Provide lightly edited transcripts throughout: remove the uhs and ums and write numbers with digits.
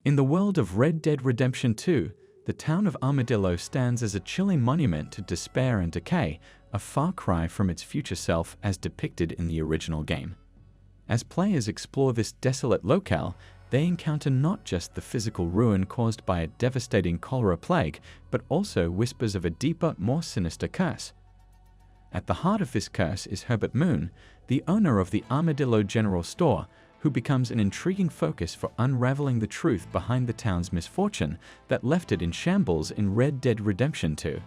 In the world of Red Dead Redemption 2, the town of Armadillo stands as a chilling monument to despair and decay, a far cry from its future self as depicted in the original game. As players explore this desolate locale, they encounter not just the physical ruin caused by a devastating cholera plague, but also whispers of a deeper, more sinister curse. At the heart of this curse is Herbert Moon, the owner of the Armadillo General Store, who becomes an intriguing focus for unraveling the truth behind the town's misfortune that left it in shambles in Red Dead Redemption 2.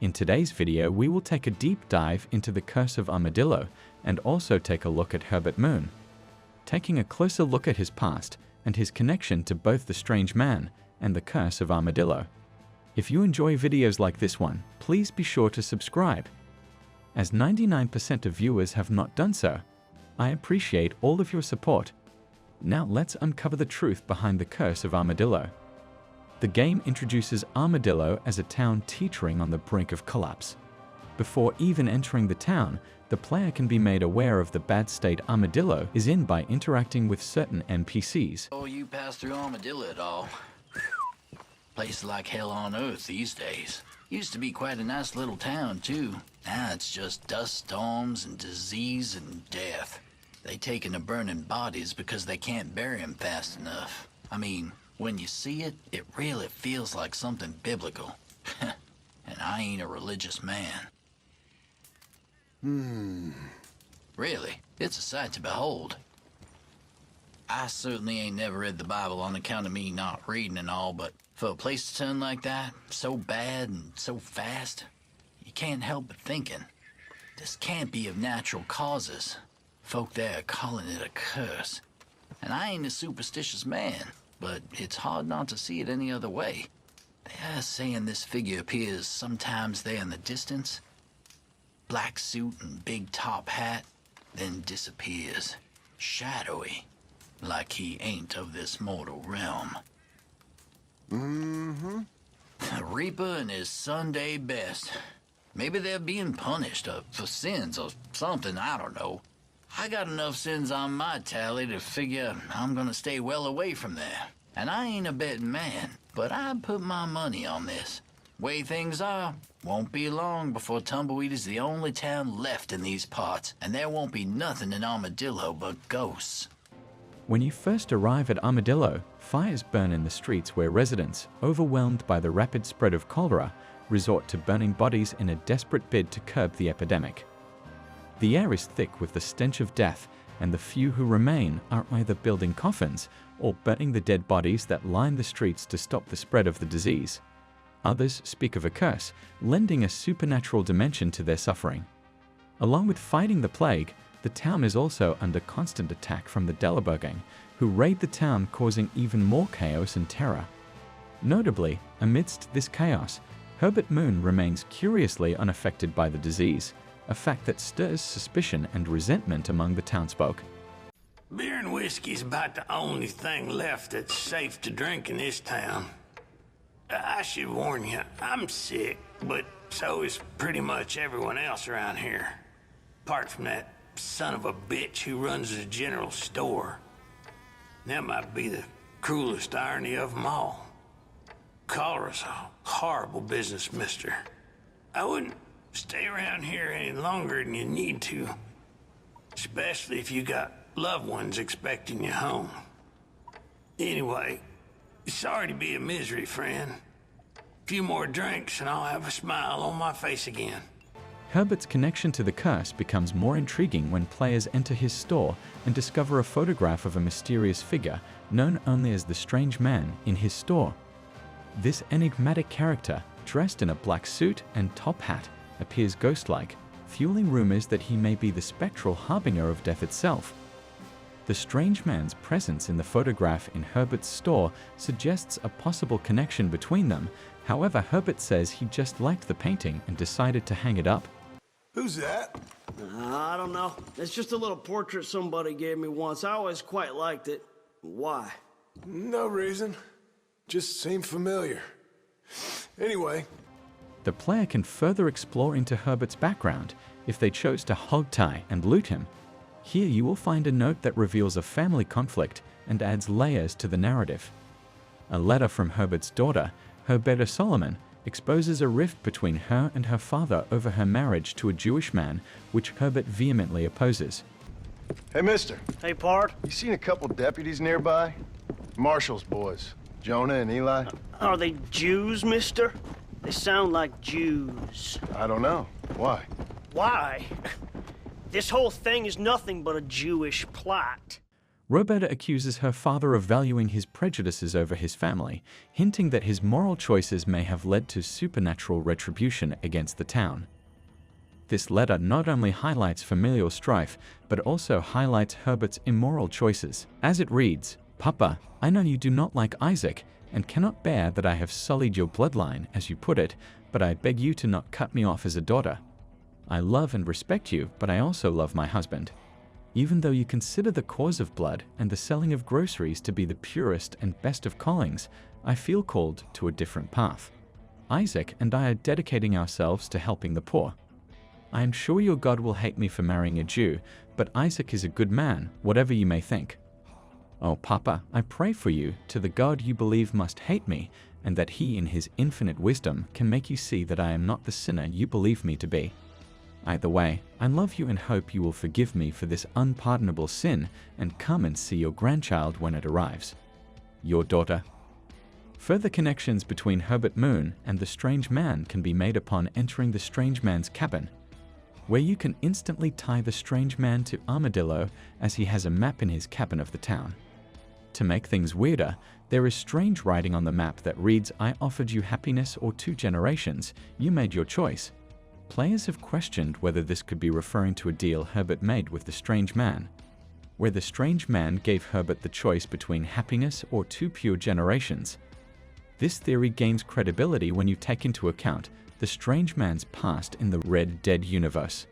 In today's video, we will take a deep dive into the curse of Armadillo and also take a look at Herbert Moon, taking a closer look at his past and his connection to both the strange man and the curse of Armadillo. If you enjoy videos like this one, please be sure to subscribe. As 99% of viewers have not done so, I appreciate all of your support. Now let's uncover the truth behind the curse of Armadillo. The game introduces Armadillo as a town teetering on the brink of collapse. Before even entering the town, the player can be made aware of the bad state Armadillo is in by interacting with certain NPCs. Oh, you pass through Armadillo at all? Place like hell on earth these days. Used to be quite a nice little town, too. Now it's just dust storms and disease and death. They taking to burning bodies because they can't bury them fast enough. I mean, when you see it, it really feels like something biblical. And I ain't a religious man. Really, it's a sight to behold. I certainly ain't never read the Bible on account of me not reading and all, but for a place to turn like that, so bad and so fast, you can't help but thinking, this can't be of natural causes. Folk there are calling it a curse. And I ain't a superstitious man, but it's hard not to see it any other way. They're saying this figure appears sometimes there in the distance. Black suit and big top hat, then disappears. Shadowy, like he ain't of this mortal realm. The Reaper and his Sunday best. Maybe they're being punished for sins or something, I don't know. I got enough sins on my tally to figure I'm gonna stay well away from there. And I ain't a betting man, but I'd put my money on this. Way things are, won't be long before Tumbleweed is the only town left in these parts, and there won't be nothing in Armadillo but ghosts. When you first arrive at Armadillo, fires burn in the streets where residents, overwhelmed by the rapid spread of cholera, resort to burning bodies in a desperate bid to curb the epidemic. The air is thick with the stench of death, and the few who remain are either building coffins or burning the dead bodies that line the streets to stop the spread of the disease. Others speak of a curse, lending a supernatural dimension to their suffering. Along with fighting the plague, the town is also under constant attack from the Delaware gang, who raid the town, causing even more chaos and terror. Notably, amidst this chaos, Herbert Moon remains curiously unaffected by the disease, a fact that stirs suspicion and resentment among the townsfolk. Beer and whiskey's about the only thing left that's safe to drink in this town. I should warn you, I'm sick, but so is pretty much everyone else around here. Apart from that son of a bitch who runs the general store. That might be the cruelest irony of them all. Cholera's a horrible business, mister. I wouldn't stay around here any longer than you need to. Especially if you got loved ones expecting you home. Anyway, sorry to be a misery, friend. A few more drinks and I'll have a smile on my face again. Herbert's connection to the curse becomes more intriguing when players enter his store and discover a photograph of a mysterious figure known only as the Strange Man in his store. This enigmatic character, dressed in a black suit and top hat, appears ghost-like, fueling rumors that he may be the spectral harbinger of death itself. The Strange Man's presence in the photograph in Herbert's store suggests a possible connection between them. However, Herbert says he just liked the painting and decided to hang it up. Who's that? I don't know. It's just a little portrait somebody gave me once. I always quite liked it. Why? No reason. Just seemed familiar. Anyway. The player can further explore into Herbert's background if they chose to hogtie and loot him. Here you will find a note that reveals a family conflict and adds layers to the narrative. A letter from Herbert's daughter, Herberta Solomon, exposes a rift between her and her father over her marriage to a Jewish man, which Herbert vehemently opposes. Hey, mister. Hey, Pard. You seen a couple deputies nearby? Marshall's boys, Jonah and Eli. Are they Jews, mister? They sound like Jews. I don't know. Why? Why? This whole thing is nothing but a Jewish plot. Roberta accuses her father of valuing his prejudices over his family, hinting that his moral choices may have led to supernatural retribution against the town. This letter not only highlights familial strife, but also highlights Herbert's immoral choices. As it reads, "Papa, I know you do not like Isaac, and cannot bear that I have sullied your bloodline, as you put it, but I beg you to not cut me off as a daughter. I love and respect you, but I also love my husband. Even though you consider the cause of blood and the selling of groceries to be the purest and best of callings, I feel called to a different path. Isaac and I are dedicating ourselves to helping the poor. I am sure your God will hate me for marrying a Jew, but Isaac is a good man, whatever you may think. Oh, Papa, I pray for you to the God you believe must hate me, and that he in his infinite wisdom can make you see that I am not the sinner you believe me to be. Either way, I love you and hope you will forgive me for this unpardonable sin and come and see your grandchild when it arrives. Your daughter." Further connections between Herbert Moon and the strange man can be made upon entering the strange man's cabin, where you can instantly tie the strange man to Armadillo, as he has a map in his cabin of the town. To make things weirder, there is strange writing on the map that reads, "I offered you happiness or 2 generations, you made your choice." Players have questioned whether this could be referring to a deal Herbert made with the strange man, where the strange man gave Herbert the choice between happiness or 2 pure generations. This theory gains credibility when you take into account the strange man's past in the Red Dead universe.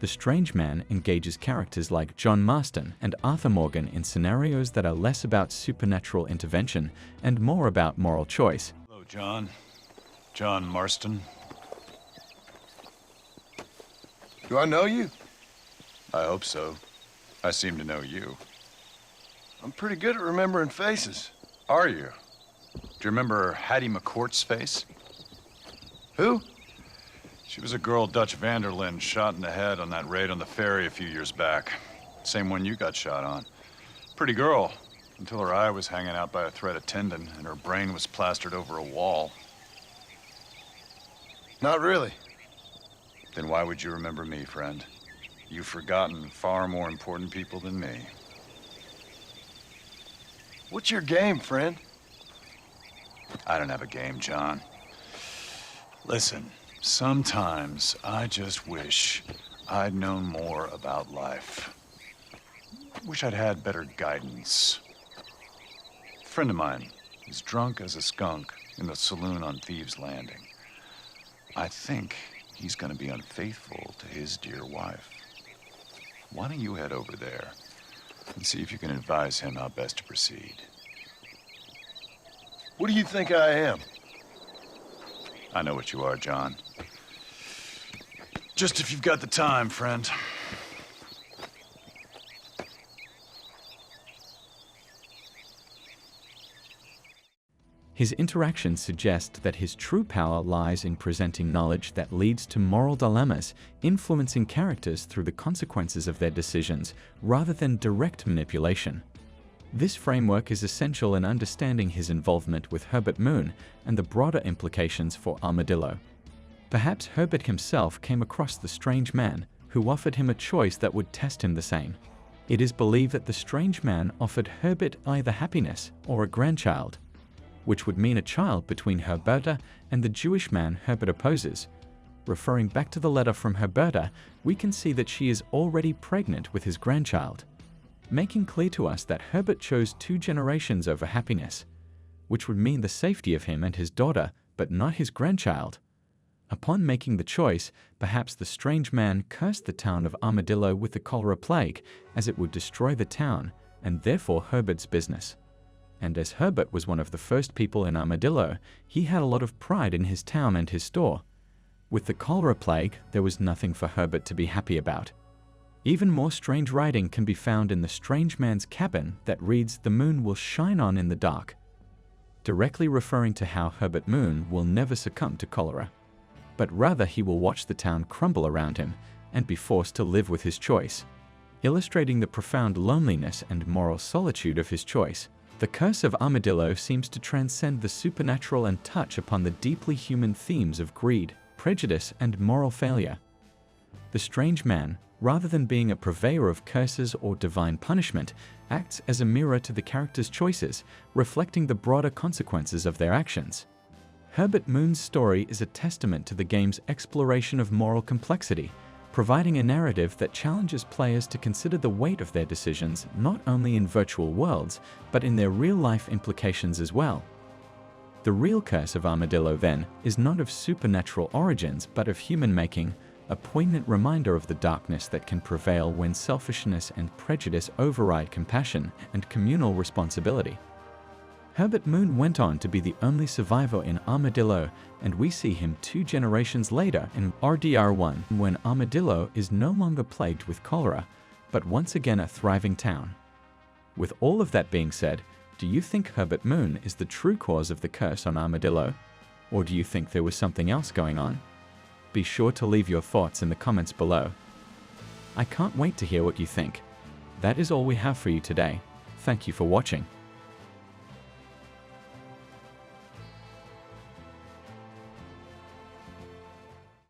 The strange man engages characters like John Marston and Arthur Morgan in scenarios that are less about supernatural intervention and more about moral choice. Hello, John. John Marston. Do I know you? I hope so. I seem to know you. I'm pretty good at remembering faces. Are you? Do you remember Hattie McCourt's face? Who? She was a girl Dutch Vanderlyn shot in the head on that raid on the ferry a few years back. Same one you got shot on. Pretty girl, until her eye was hanging out by a thread of tendon and her brain was plastered over a wall. Not really. Then why would you remember me, friend? You've forgotten far more important people than me. What's your game, friend? I don't have a game, John. Listen, sometimes I just wish I'd known more about life. Wish I'd had better guidance. A friend of mine is drunk as a skunk in the saloon on Thieves' Landing. I think he's gonna be unfaithful to his dear wife. Why don't you head over there and see if you can advise him how best to proceed? What do you think I am? I know what you are, John. Just if you've got the time, friend. His interactions suggest that his true power lies in presenting knowledge that leads to moral dilemmas, influencing characters through the consequences of their decisions, rather than direct manipulation. This framework is essential in understanding his involvement with Herbert Moon and the broader implications for Armadillo. Perhaps Herbert himself came across the strange man, who offered him a choice that would test him the same. It is believed that the strange man offered Herbert either happiness or a grandchild, which would mean a child between Herberta and the Jewish man Herbert opposes. Referring back to the letter from Herberta, we can see that she is already pregnant with his grandchild, making clear to us that Herbert chose 2 generations over happiness, which would mean the safety of him and his daughter, but not his grandchild. Upon making the choice, perhaps the strange man cursed the town of Armadillo with the cholera plague, as it would destroy the town, and therefore Herbert's business. And as Herbert was one of the first people in Armadillo, he had a lot of pride in his town and his store. With the cholera plague, there was nothing for Herbert to be happy about. Even more strange writing can be found in the strange man's cabin that reads, "The moon will shine on in the dark." directly referring to how Herbert Moon will never succumb to cholera, but rather he will watch the town crumble around him and be forced to live with his choice, illustrating the profound loneliness and moral solitude of his choice. The Curse of Armadillo seems to transcend the supernatural and touch upon the deeply human themes of greed, prejudice, and moral failure. The strange man, rather than being a purveyor of curses or divine punishment, acts as a mirror to the character's choices, reflecting the broader consequences of their actions. Herbert Moon's story is a testament to the game's exploration of moral complexity, providing a narrative that challenges players to consider the weight of their decisions not only in virtual worlds, but in their real-life implications as well. The real Curse of Armadillo, then, is not of supernatural origins, but of human making, a poignant reminder of the darkness that can prevail when selfishness and prejudice override compassion and communal responsibility. Herbert Moon went on to be the only survivor in Armadillo, and we see him 2 generations later in RDR1 when Armadillo is no longer plagued with cholera, but once again a thriving town. With all of that being said, do you think Herbert Moon is the true cause of the curse on Armadillo? Or do you think there was something else going on? Be sure to leave your thoughts in the comments below. I can't wait to hear what you think. That is all we have for you today. Thank you for watching.